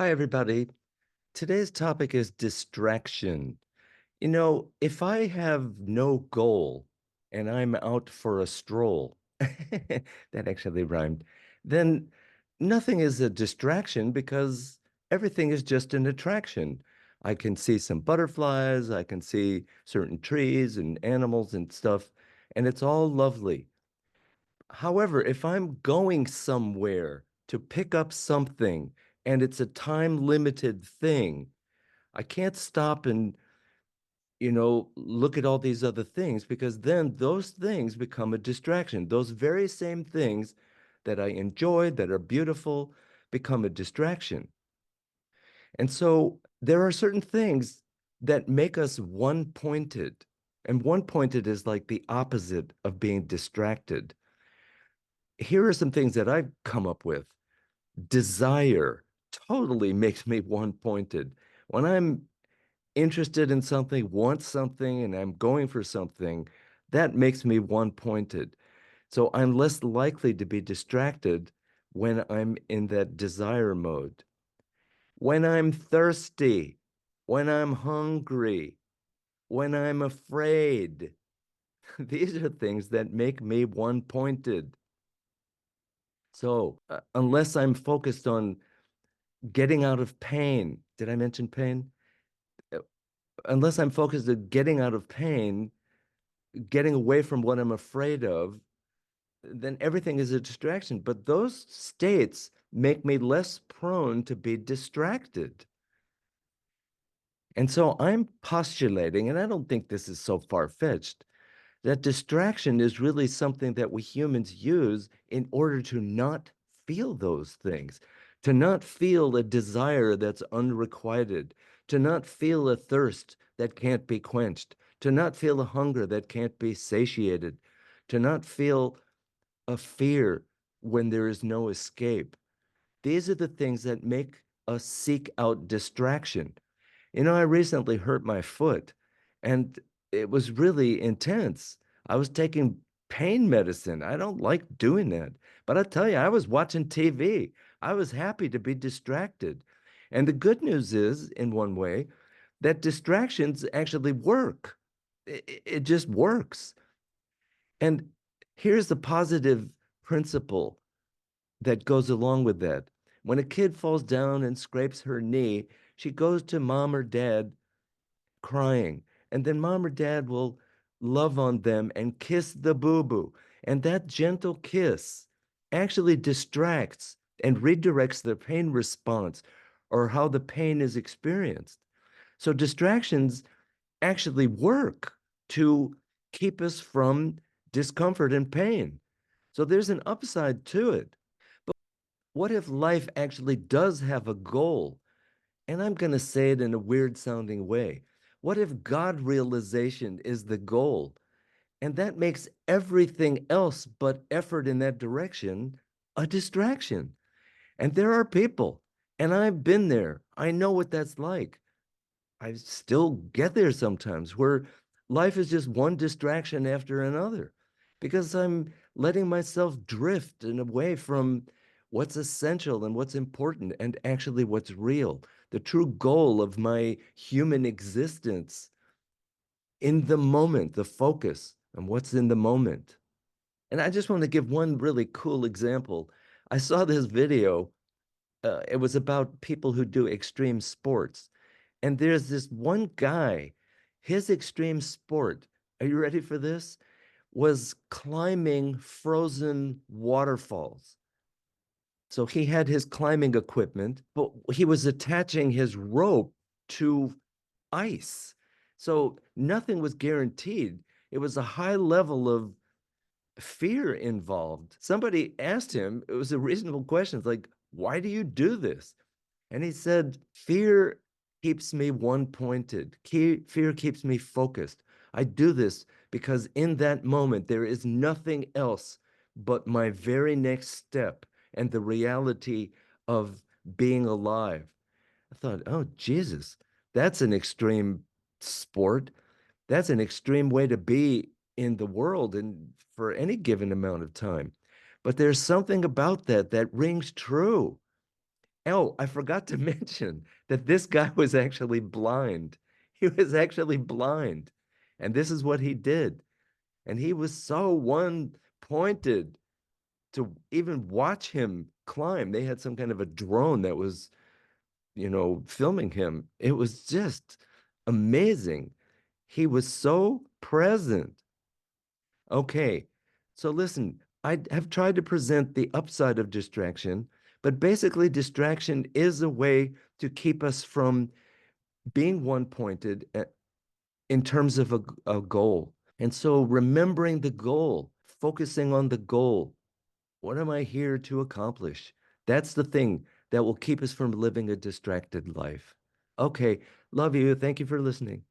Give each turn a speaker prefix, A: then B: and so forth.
A: Hi, everybody. Today's topic is distraction. If I have no goal and I'm out for a stroll, that actually rhymed, then nothing is a distraction because everything is just an attraction. I can see some butterflies, I can see certain trees and animals and stuff, and it's all lovely. However, if I'm going somewhere to pick up something and it's a time limited thing, I can't stop and, look at all these other things because then those things become a distraction. Those very same things that I enjoy, that are beautiful, become a distraction. And so there are certain things that make us one-pointed. And one-pointed is like the opposite of being distracted. Here are some things that I've come up with. Desire totally makes me one-pointed. When I'm interested in something, want something, and I'm going for something, that makes me one-pointed. So I'm less likely to be distracted when I'm in that desire mode. When I'm thirsty, when I'm hungry, when I'm afraid, these are things that make me one-pointed. So unless I'm focused on getting out of pain, did I mention pain? Uh, Unless I'm focused on getting out of pain, getting away from what I'm afraid of, then everything is a distraction. But those states make me less prone to be distracted. And so I'm postulating, and I don't think this is so far-fetched, that distraction is really something that we humans use in order to not feel those things, to not feel a desire that's unrequited, to not feel a thirst that can't be quenched, to not feel a hunger that can't be satiated, to not feel a fear when there is no escape. These are the things that make us seek out distraction. I recently hurt my foot and it was really intense. I was taking pain medicine. I don't like doing that. But I tell you, I was watching TV. I was happy to be distracted. And the good news is, in one way, that distractions actually work. It just works. And here's the positive principle that goes along with that. When a kid falls down and scrapes her knee, she goes to mom or dad crying. And then mom or dad will love on them and kiss the boo-boo. And that gentle kiss actually distracts and redirects the pain response or how the pain is experienced. So distractions actually work to keep us from discomfort and pain. So there's an upside to it. But what if life actually does have a goal? And I'm going to say it in a weird sounding way. What if God realization is the goal? And that makes everything else but effort in that direction a distraction. And there are people, and I've been there. I know what that's like. I still get there sometimes where life is just one distraction after another because I'm letting myself drift and away from what's essential and what's important and actually what's real, the true goal of my human existence in the moment, the focus and what's in the moment. And I just want to give one really cool example. I saw this video. It was about people who do extreme sports. And there's this one guy, his extreme sport, are you ready for this? Was climbing frozen waterfalls. So he had his climbing equipment, but he was attaching his rope to ice. So nothing was guaranteed. It was a high level of fear involved. Somebody asked him, it was a reasonable question, it's like, why do you do this? And he said, fear keeps me one-pointed. Fear keeps me focused. I do this because in that moment, there is nothing else but my very next step and the reality of being alive. I thought, oh, Jesus, that's an extreme sport. That's an extreme way to be in the world and for any given amount of time. But there's something about that that rings true. Oh, I forgot to mention that this guy was actually blind. He was actually blind. And this is what he did. And he was so one-pointed to even watch him climb. They had some kind of a drone that was, filming him. It was just amazing. He was so present. Okay, so listen, I have tried to present the upside of distraction, but basically, distraction is a way to keep us from being one-pointed in terms of a goal. And so, remembering the goal, focusing on the goal. What am I here to accomplish? That's the thing that will keep us from living a distracted life. Okay, love you. Thank you for listening.